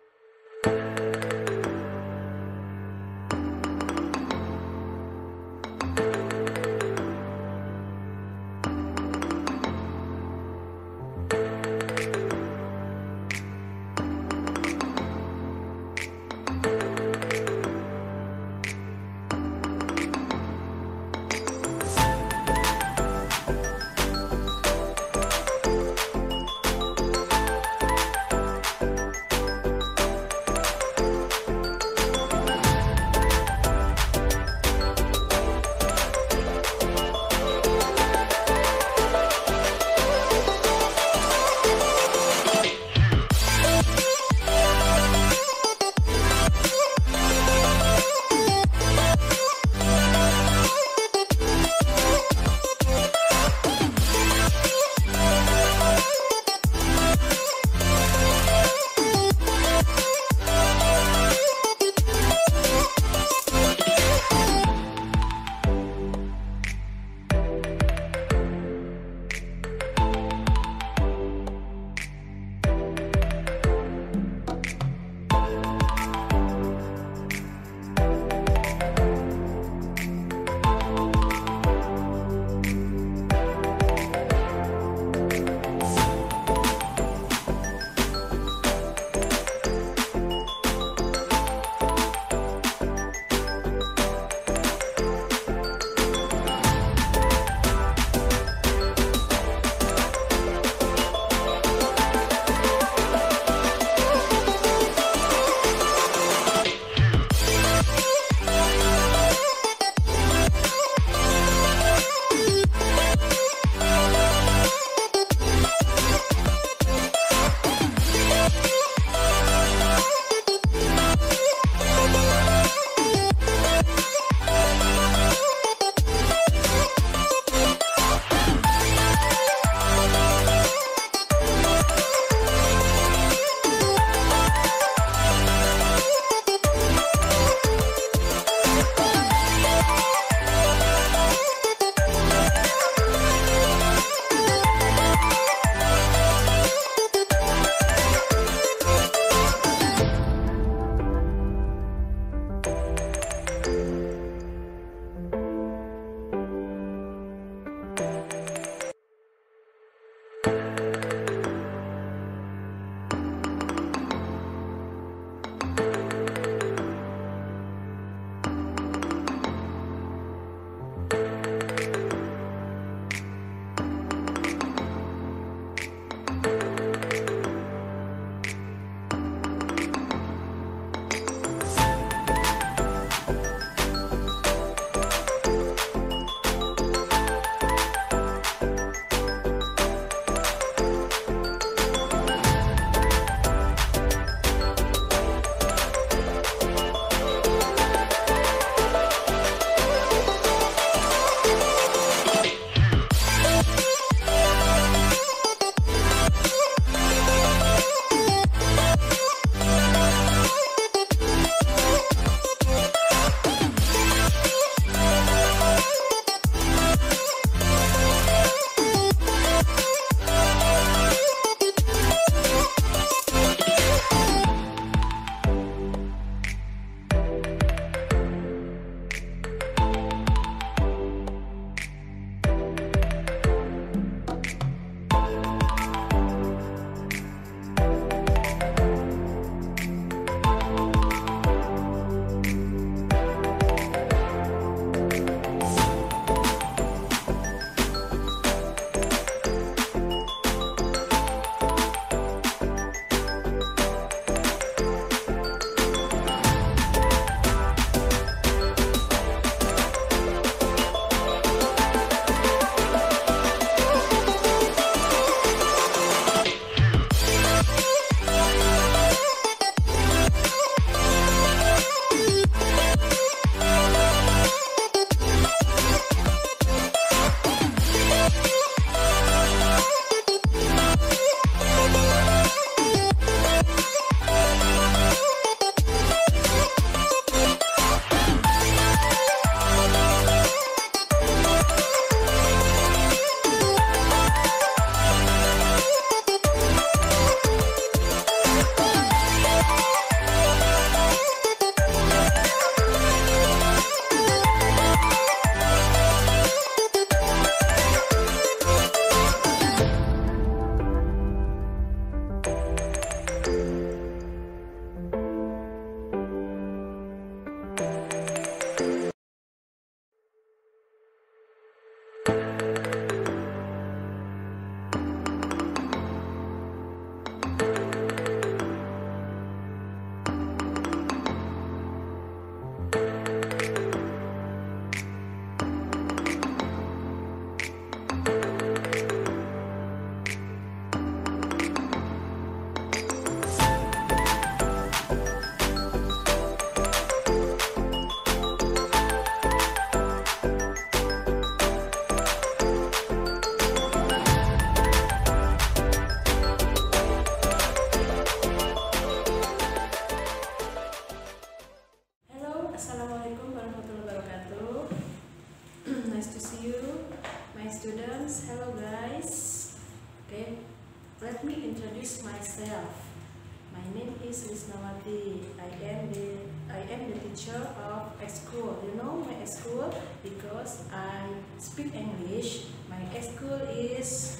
My name is Lisnawati. I am the teacher of school. You know my school because I speak English. My school is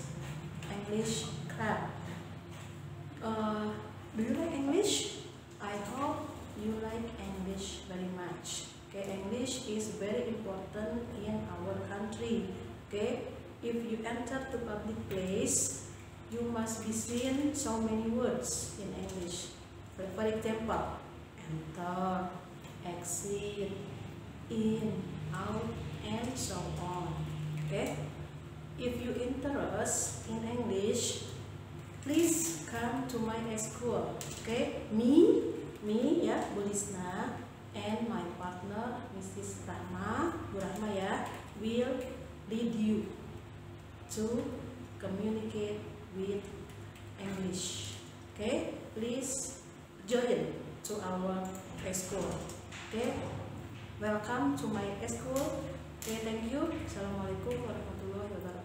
English club. Do you like English? I hope you like English very much. Okay, English is very important in our country. Okay, if you enter to public place, you must be seen so many words in English. For example, enter, exit, in, out, and so on. Okay, if you interest in English, please come to my school. Okay, me ya, Bu Lisna, and my partner Mrs. Rahma, Bu Rahma ya, will lead you to communicate with English. Okay, please join to our school. Okay, welcome to my school. Okay, thank you. Assalamualaikum warahmatullahi wabarakatuh.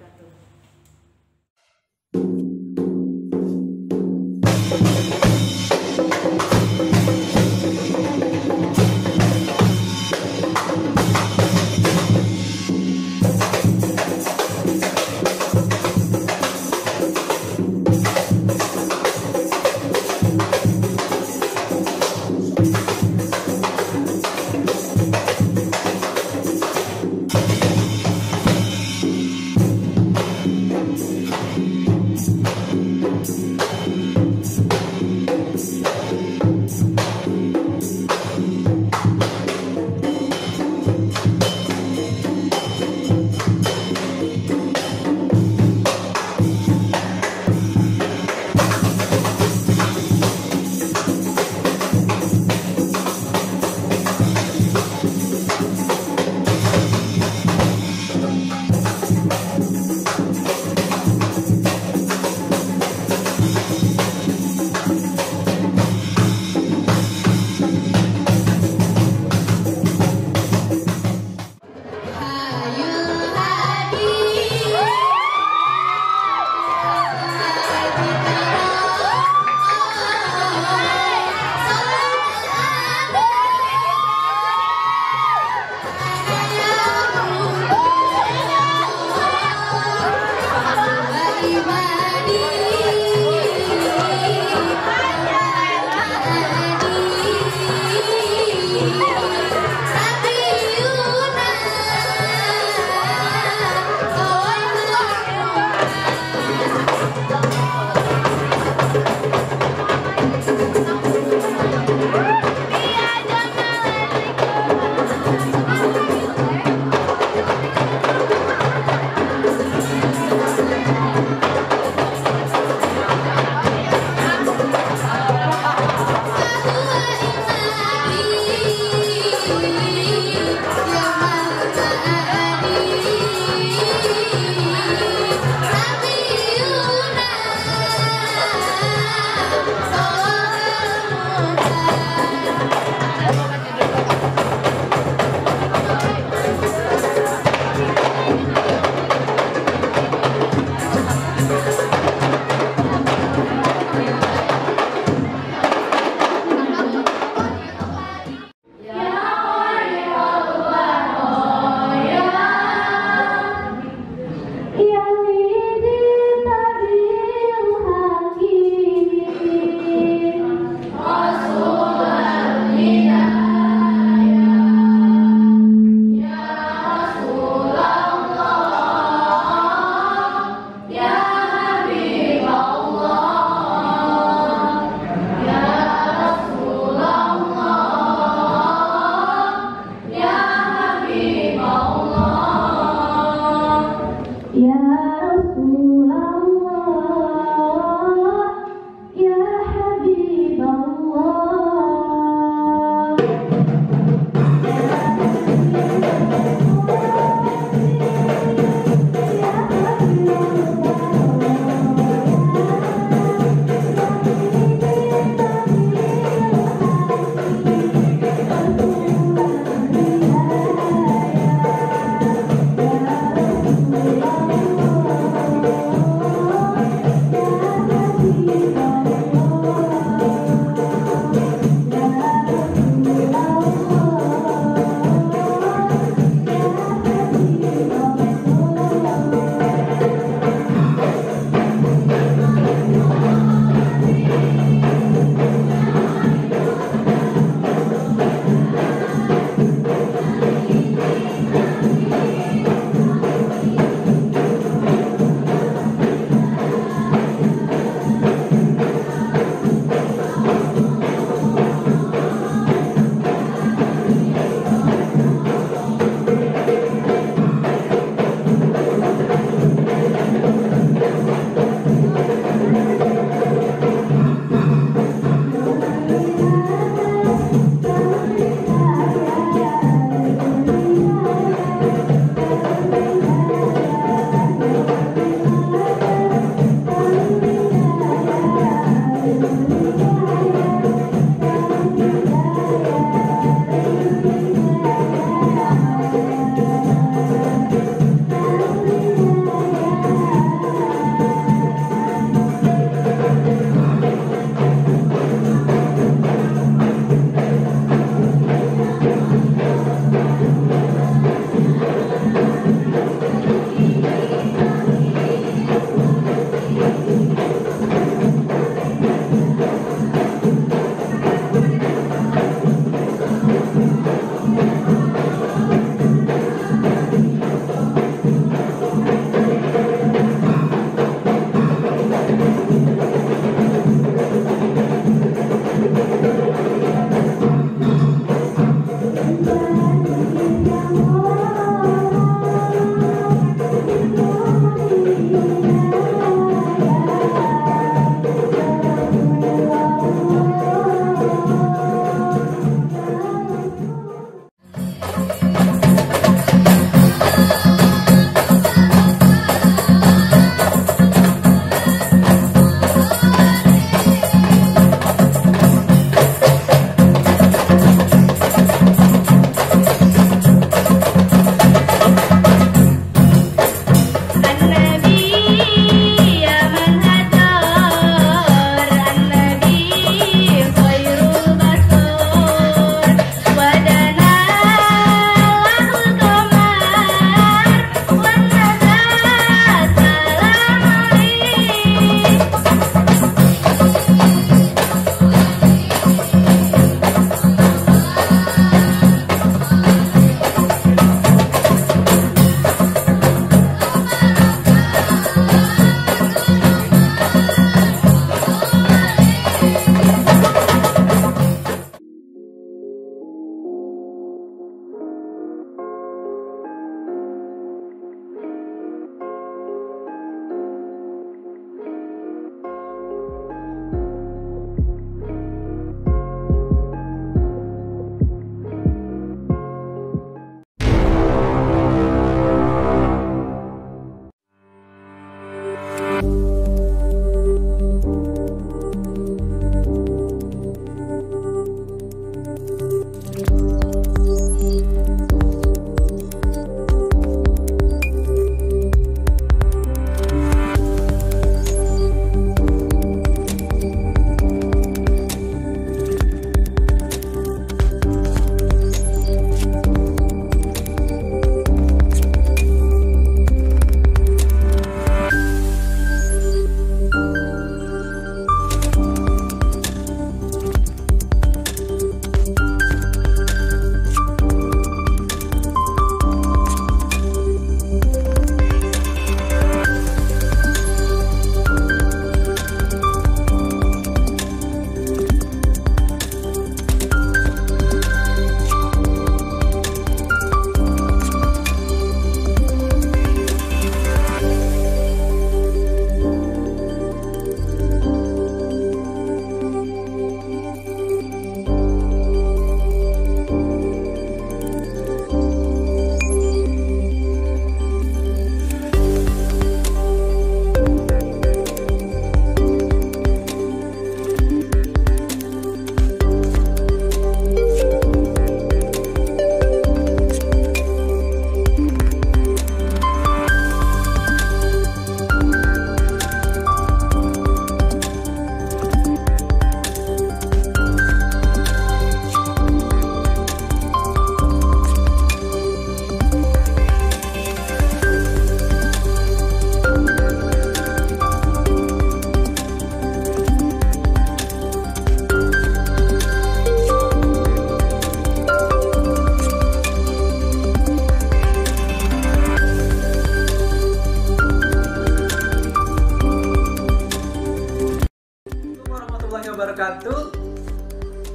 wabarakatuh.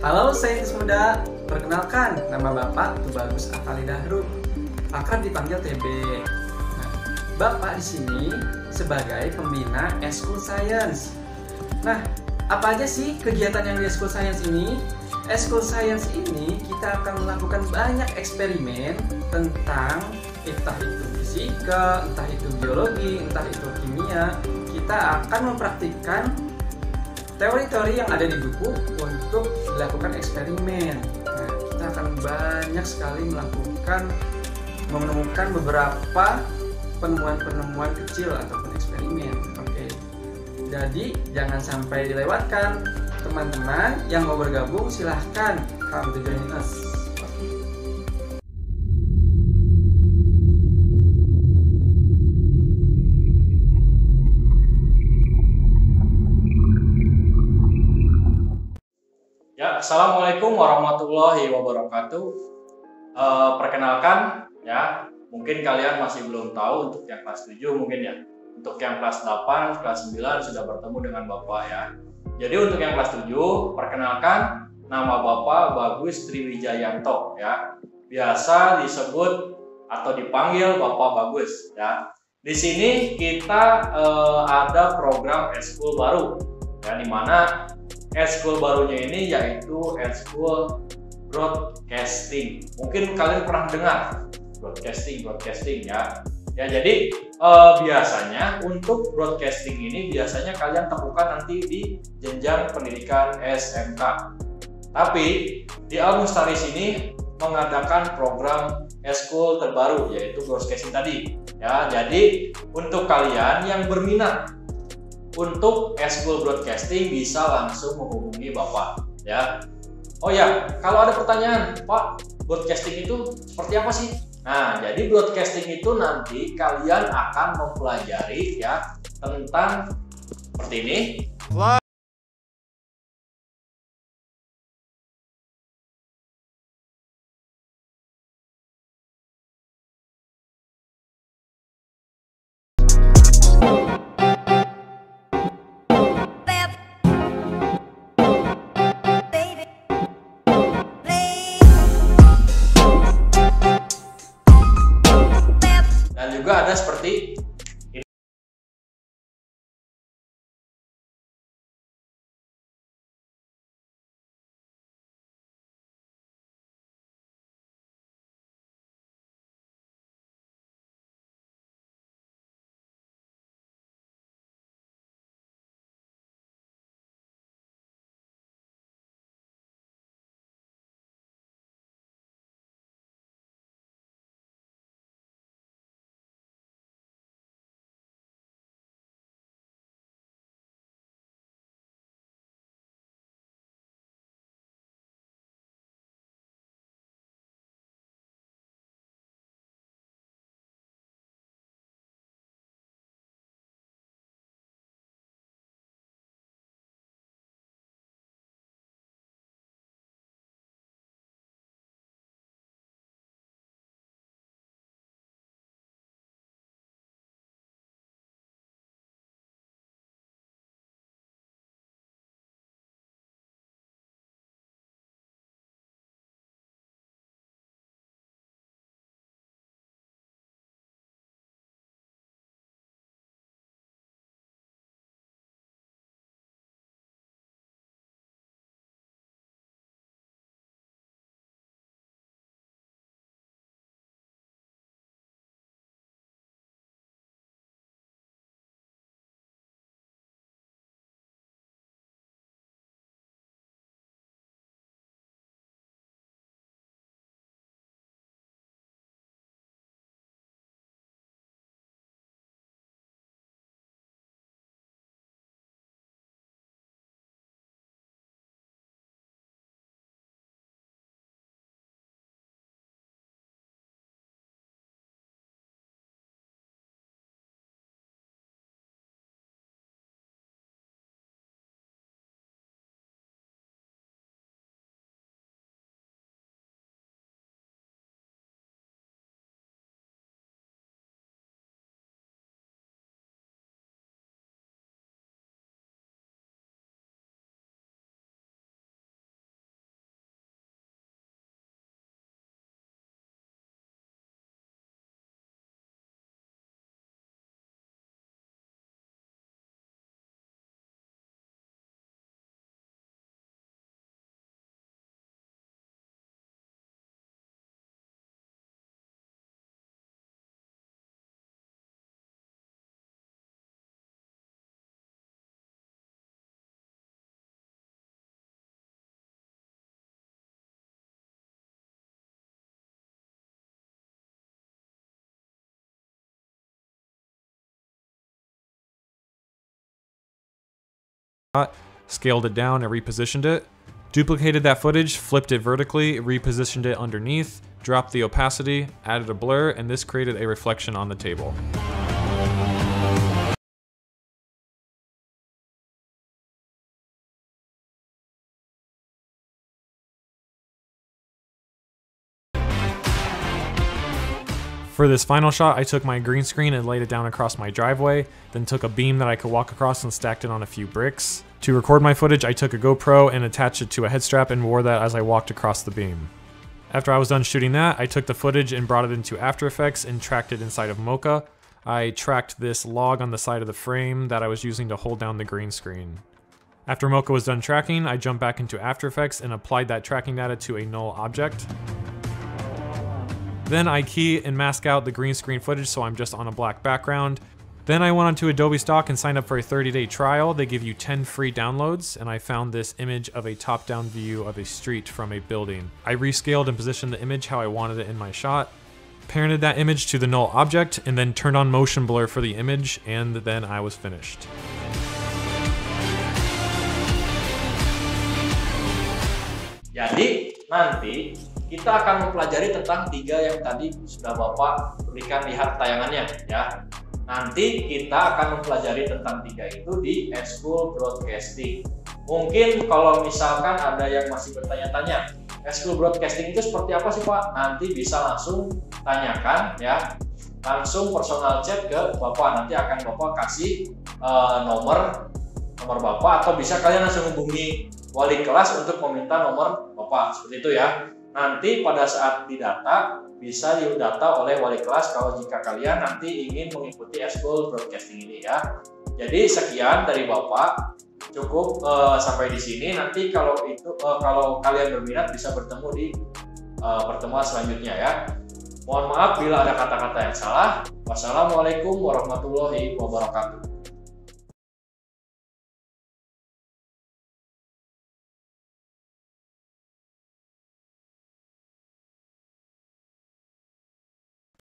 Halo sains muda, perkenalkan nama Bapak Tubagus Afali Dahru, akrab dipanggil TB. Nah, Bapak di sini sebagai pembina Eskul Science. Nah, apa aja sih kegiatan yang di Eskul Science ini? Eskul Science ini kita akan melakukan banyak eksperimen tentang entah itu fisika, entah itu biologi, entah itu kimia. Kita akan mempraktikkan teori-teori yang ada di buku untuk dilakukan eksperimen. Nah, kita akan banyak sekali menemukan beberapa penemuan-penemuan kecil ataupun eksperimen. Oke. Jadi jangan sampai dilewatkan. Teman-teman yang mau bergabung silahkan come to join us. Ya, assalamualaikum warahmatullahi wabarakatuh. Perkenalkan ya, mungkin kalian masih belum tahu untuk yang kelas 7 mungkin ya. Untuk yang kelas 8, kelas 9 sudah bertemu dengan Bapak ya. Jadi untuk yang kelas 7, perkenalkan nama Bapak Bagus Triwijayanto ya. Biasa disebut atau dipanggil Bapak Bagus ya. Di sini kita ada program eskul baru ya, di mana eskul barunya ini yaitu eskul broadcasting. Mungkin kalian pernah dengar broadcasting ya. Ya, jadi biasanya untuk broadcasting ini biasanya kalian temukan nanti di jenjang pendidikan SMK. Tapi di Al-Mustaris ini mengadakan program eskul terbaru yaitu broadcasting tadi. Ya, jadi untuk kalian yang berminat untuk eskul broadcasting bisa langsung menghubungi Bapak ya. Oh ya, kalau ada pertanyaan, Pak, broadcasting itu seperti apa sih? Nah, jadi broadcasting itu nanti kalian akan mempelajari ya tentang seperti ini. Dan juga ada seperti scaled it down and repositioned it, duplicated that footage, flipped it vertically, repositioned it underneath, dropped the opacity, added a blur, and this created a reflection on the table. For this final shot, I took my green screen and laid it down across my driveway, then took a beam that I could walk across and stacked it on a few bricks. To record my footage, I took a GoPro and attached it to a head strap and wore that as I walked across the beam. After I was done shooting that, I took the footage and brought it into After Effects and tracked it inside of Mocha. I tracked this log on the side of the frame that I was using to hold down the green screen. After Mocha was done tracking, I jumped back into After Effects and applied that tracking data to a null object. Then I key and mask out the green screen footage so I'm just on a black background. Then I went onto Adobe Stock and signed up for a 30-day trial. They give you 10 free downloads, and I found this image of a top-down view of a street from a building. I rescaled and positioned the image how I wanted it in my shot, parented that image to the null object, and then turned on motion blur for the image, and then I was finished. Jadi nanti kita akan mempelajari tentang 3 yang tadi sudah Bapak berikan lihat tayangannya ya. Nanti kita akan mempelajari tentang 3 itu di Eskul Broadcasting. Mungkin kalau misalkan ada yang masih bertanya-tanya, Eskul Broadcasting itu seperti apa sih Pak? Nanti bisa langsung tanyakan ya. Langsung personal chat ke Bapak. Nanti akan Bapak kasih nomor Bapak, atau bisa kalian langsung hubungi wali kelas untuk meminta nomor Bapak. Seperti itu ya. Nanti pada saat didata bisa didata oleh wali kelas kalau jika kalian nanti ingin mengikuti Eskul Broadcasting ini ya. Jadi sekian dari Bapak, cukup sampai di sini. Nanti kalau kalian berminat bisa bertemu di pertemuan selanjutnya ya. Mohon maaf bila ada kata-kata yang salah. Wassalamualaikum warahmatullahi wabarakatuh.